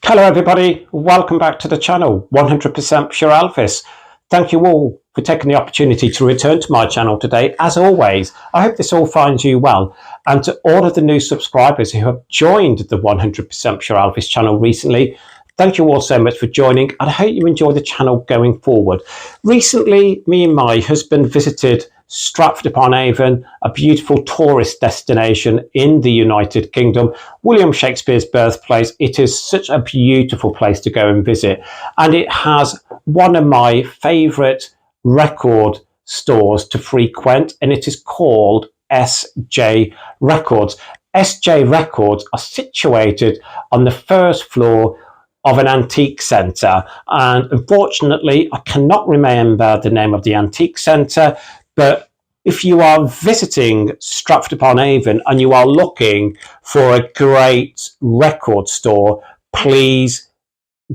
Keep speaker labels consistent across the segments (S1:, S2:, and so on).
S1: Hello everybody, welcome back to the channel, 100% Pure Elvis. Thank you all for taking the opportunity to return to my channel today. As always, I hope this all finds you well. And to all of the new subscribers who have joined the 100% Pure Elvis channel recently, thank you all so much for joining, and I hope you enjoy the channel going forward. Recently, me and my husband visited Stratford-upon-Avon, a beautiful tourist destination in the United Kingdom, William Shakespeare's birthplace. It is such a beautiful place to go and visit, and it has one of my favourite record stores to frequent, and it is called SJ Records. SJ Records are situated on the first floor of an antique centre, and unfortunately I cannot remember the name of the antique centre, but if you are visiting Stratford-upon-Avon and you are looking for a great record store, please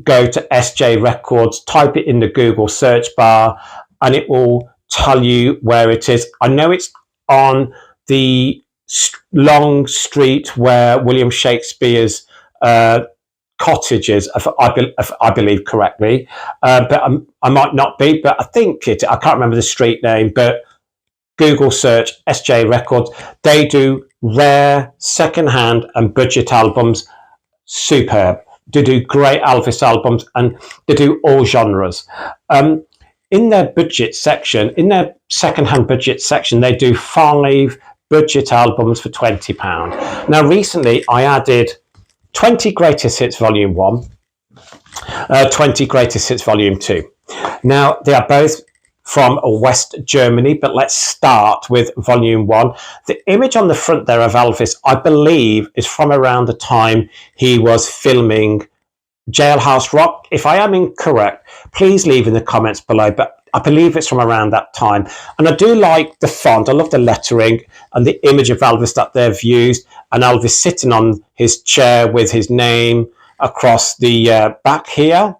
S1: go to SJ Records, type it in the Google search bar, and it will tell you where it is. I know it's on the long street where William Shakespeare's cottages, if I believe correctly, but I might not be, but I think I can't remember the street name, but Google search SJ Records. They do rare, second-hand and budget albums. Superb. They do great Elvis albums, and they do all genres. In their budget section, in their second-hand budget section, they do 5 budget albums for £20. Now, recently, I added 20 Greatest Hits Volume 1, 20 Greatest Hits Volume 2. Now, they are both from West Germany, but let's start with Volume 1. The image on the front there of Elvis, I believe, is from around the time he was filming Jailhouse Rock. If I am incorrect, please leave in the comments below, but I believe it's from around that time. And I do like the font. I love the lettering and the image of Elvis that they've used, and Elvis sitting on his chair with his name across the back here.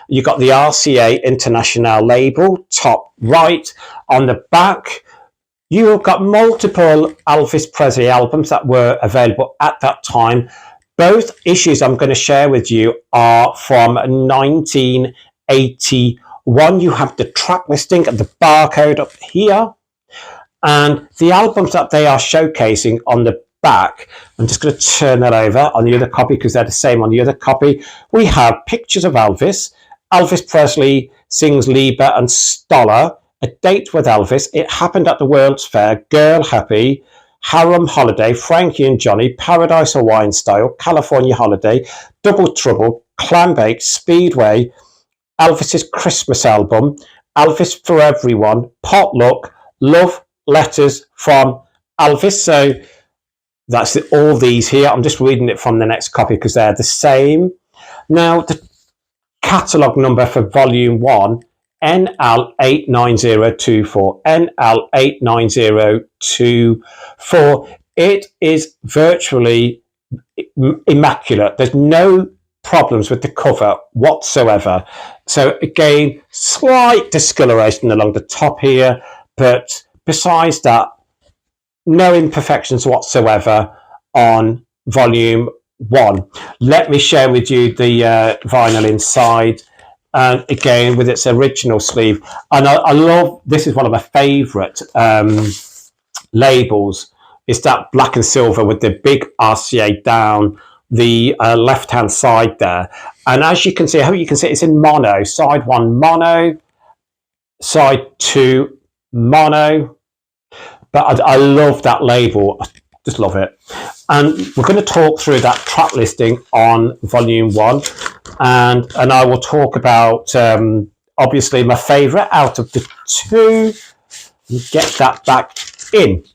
S1: You've got the RCA International label, top right. On the back, you've got multiple Elvis Presley albums that were available at that time. Both issues I'm going to share with you are from 1981. You have the track listing and the barcode up here, and the albums that they are showcasing on the back. I'm just going to turn that over on the other copy because they're the same on the other copy. We have pictures of Elvis. Elvis Presley sings Lieber and Stoller, A Date with Elvis, It Happened at the World's Fair, Girl Happy, Harem Holiday, Frankie and Johnny, Paradise Hawaiian Style, California Holiday, Double Trouble, Clambake, Speedway, Elvis's Christmas album, Elvis for Everyone, Potluck, Love Letters from Elvis. So that's all these here. I'm just reading it from the next copy because they're the same. Now, the catalogue number for Volume 1, NL89024. NL89024. It is virtually immaculate. There's no problems with the cover whatsoever. So again, slight discoloration along the top here, but besides that, no imperfections whatsoever on Volume 1. Let me share with you the vinyl inside, and again with its original sleeve. And I love, this is one of my favourite labels, is that black and silver with the big RCA down the left hand side there. And as you can see, I hope you can see, it's in mono. Side 1 mono, side 2 mono. But I love that label. I just love it. And we're going to talk through that track listing on Volume 1. And I will talk about, obviously, my favourite out of the two. Get that back in.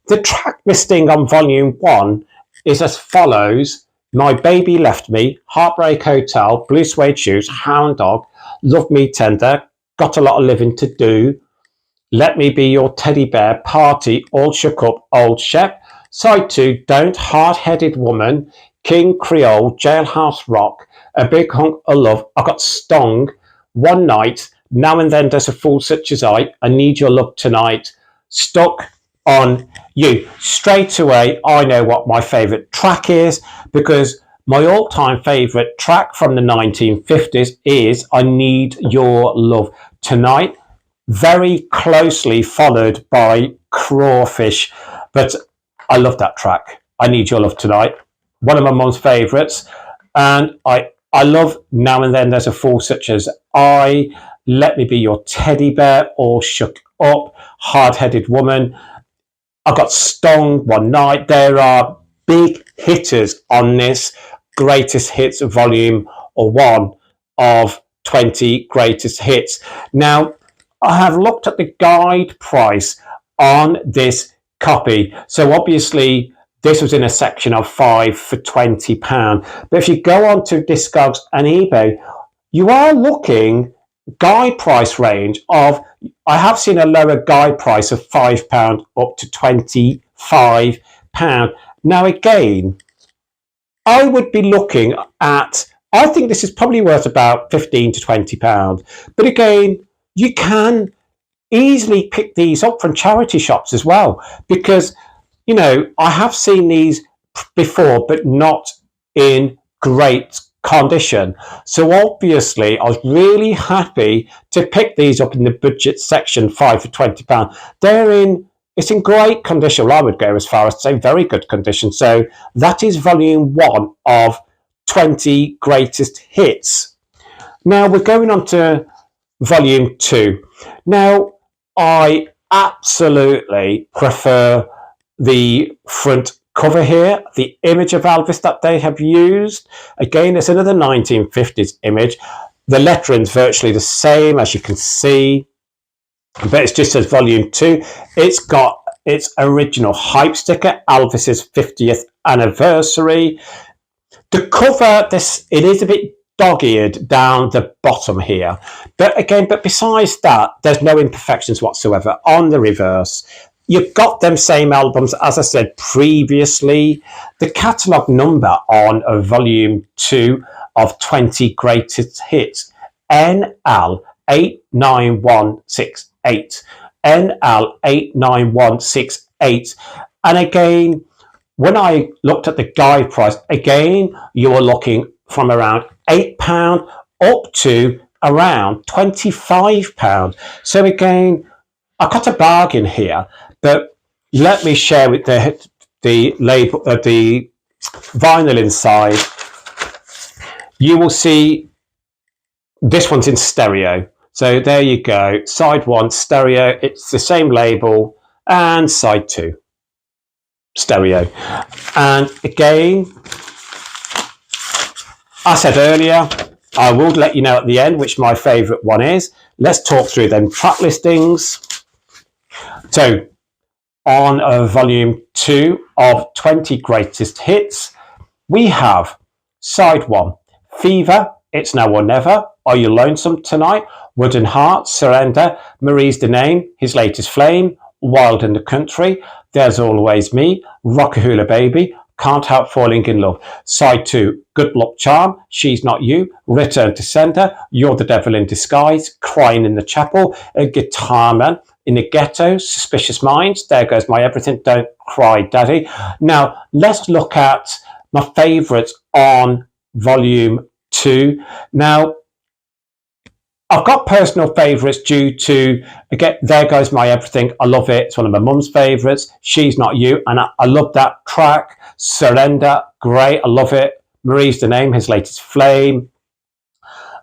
S1: The track listing on Volume 1 is as follows: My Baby Left Me, Heartbreak Hotel, Blue Suede Shoes, Hound Dog, Love Me Tender, Got a Lot of Living to Do, Let Me Be Your Teddy Bear, Party, All Shook Up, Old Shep. Side 2, Don't, Hard-Headed Woman, King Creole, Jailhouse Rock, A Big Hunk of Love, I Got Stung, One Night, Now and Then There's a Fool Such as I Need Your Love Tonight, Stuck on You. Straight away, I know what my favourite track is, because my all-time favourite track from the 1950s is I Need Your Love Tonight, very closely followed by Crawfish. But I love that track, I Need Your Love Tonight, one of my mum's favourites. And I love Now and Then There's a Fool, such as Let Me Be Your Teddy Bear, or Shook Up, Hard Headed Woman. I got Stung One Night. There are big hitters on this Greatest Hits Volume 1 of 20 Greatest Hits. Now, I have looked at the guide price on this copy. So obviously, this was in a section of 5 for £20. But if you go on to Discogs and eBay, you are looking guide price range of, I have seen a lower guide price of £5 up to £25. Now again, I would be looking at, I think this is probably worth about £15 to £20. But again, you can easily pick these up from charity shops as well, because, you know, I have seen these before, but not in great condition. So obviously, I was really happy to pick these up in the budget section, 5 for £20. It's in great condition. Well, I would go as far as to say very good condition. So that is volume 1 of 20 Greatest Hits. Now we're going on to volume 2. Now, I absolutely prefer the front cover here, the image of Elvis that they have used. Again, it's another 1950s image. The lettering's virtually the same, as you can see, but it's just as volume 2. It's got its original hype sticker, Elvis's 50th anniversary. The cover, it is a bit dog-eared down the bottom here, but besides that, there's no imperfections whatsoever on the reverse. You've got them same albums, as I said previously. The catalogue number on volume 2 of 20 Greatest Hits, NL89168. NL89168. And again, when I looked at the guide price, again, you are looking from around £8 up to around £25. So again, I got a bargain here, but let me share with the label, the vinyl inside. You will see this one's in stereo. So there you go. Side 1 stereo. It's the same label, and side 2 stereo. And again, I said earlier, I will let you know at the end which my favourite one is. Let's talk through them track listings. So, on volume 2 of 20 Greatest Hits, we have side 1, Fever, It's Now or Never, Are You Lonesome Tonight, Wooden Heart, Surrender, Marie's the Name, His Latest Flame, Wild in the Country, There's Always Me, Rockahula Baby, Can't Help Falling in Love. Side 2, Good Luck Charm, She's Not You, Return to Sender, You're the Devil in Disguise, Crying in the Chapel, A Guitar Man in the Ghetto, Suspicious Minds, There Goes My Everything, Don't Cry Daddy. Now, let's look at my favourites on volume 2. Now, I've got personal favourites due to, again, There Goes My Everything. I love it. It's one of my mum's favourites. She's Not You. And I love that track. Surrender. Great. I love it. Marie's the Name. His Latest Flame.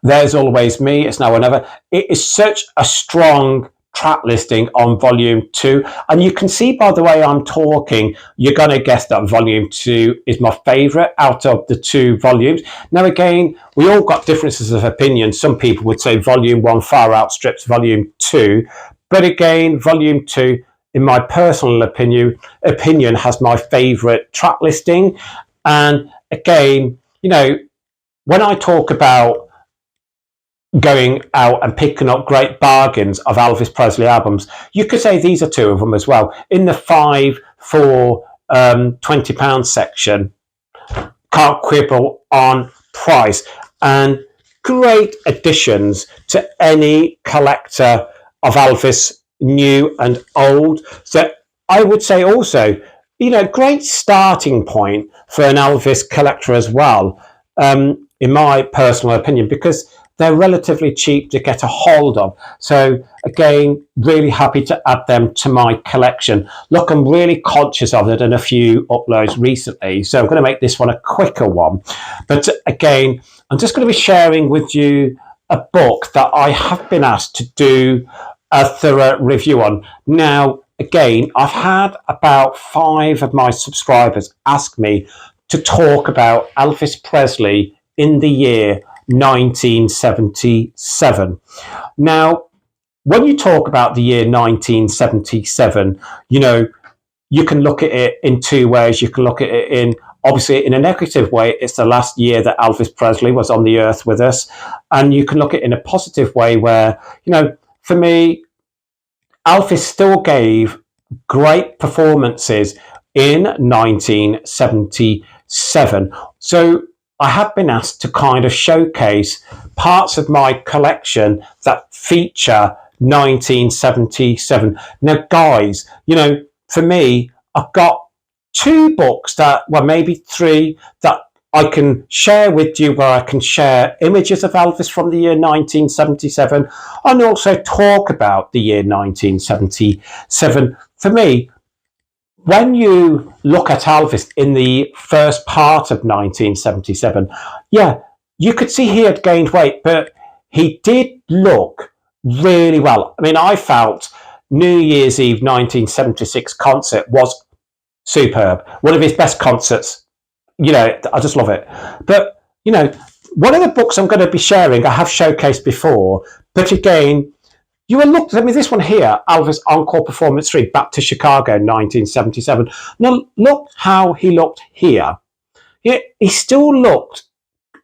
S1: There's Always Me. It's Now or Never. It is such a strong track listing on volume 2. And you can see by the way I'm talking, you're going to guess that volume 2 is my favourite out of the 2 volumes. Now again, we all got differences of opinion. Some people would say volume 1 far outstrips volume 2. But again, volume 2, in my personal opinion has my favourite track listing. And again, you know, when I talk about going out and picking up great bargains of Elvis Presley albums, you could say these are 2 of them as well. In the 5 for £20 section, can't quibble on price, and great additions to any collector of Elvis, new and old. So I would say also, great starting point for an Elvis collector as well, in my personal opinion, because they're relatively cheap to get a hold of. So again, really happy to add them to my collection. Look, I'm really conscious of it and a few uploads recently, so I'm going to make this one a quicker one. But again, I'm just going to be sharing with you a book that I have been asked to do a thorough review on. Now, again, I've had about 5 of my subscribers ask me to talk about Elvis Presley in the year 1977. Now, when you talk about the year 1977, you can look at it in 2 ways. You can look at it in, obviously, in a negative way. It's the last year that Elvis Presley was on the earth with us. And you can look at it in a positive way where, for me, Elvis still gave great performances in 1977. So I have been asked to kind of showcase parts of my collection that feature 1977. Now, guys, for me, I've got 2 books maybe 3 that I can share with you, where I can share images of Elvis from the year 1977 and also talk about the year 1977. For me, when you look at Elvis in the first part of 1977, you could see he had gained weight, but he did look really well. I mean, I felt New Year's Eve 1976 concert was superb. One of his best concerts. I just love it. But, one of the books I'm going to be sharing, I have showcased before, but again, you will look, this one here, Elvis Encore Performance 3, Back to Chicago, 1977. Now, look how he looked here. He still looked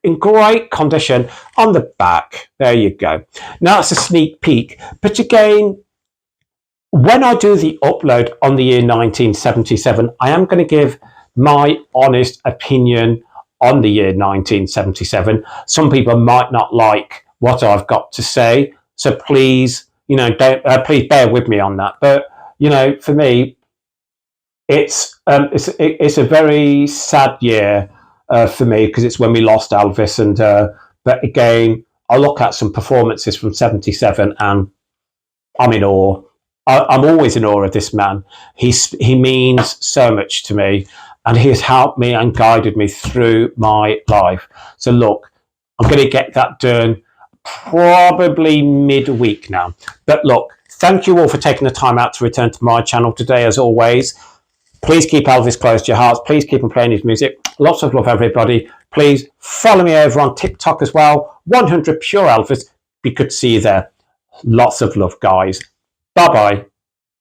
S1: in great condition on the back. There you go. Now, it's a sneak peek. But again, when I do the upload on the year 1977, I am going to give my honest opinion on the year 1977. Some people might not like what I've got to say, so please, please bear with me on that. But for me, it's a very sad year for me, because it's when we lost Elvis. And but again, I look at some performances from '77, and I'm in awe. I'm always in awe of this man. He means so much to me, and he has helped me and guided me through my life. So look, I'm going to get that done probably midweek now. But look, thank you all for taking the time out to return to my channel today. As always, please keep Elvis close to your hearts. Please keep on playing his music. Lots of love, everybody. Please follow me over on TikTok as well. 100 Pure Elvis. Be good to see you there. Lots of love, guys. Bye-bye.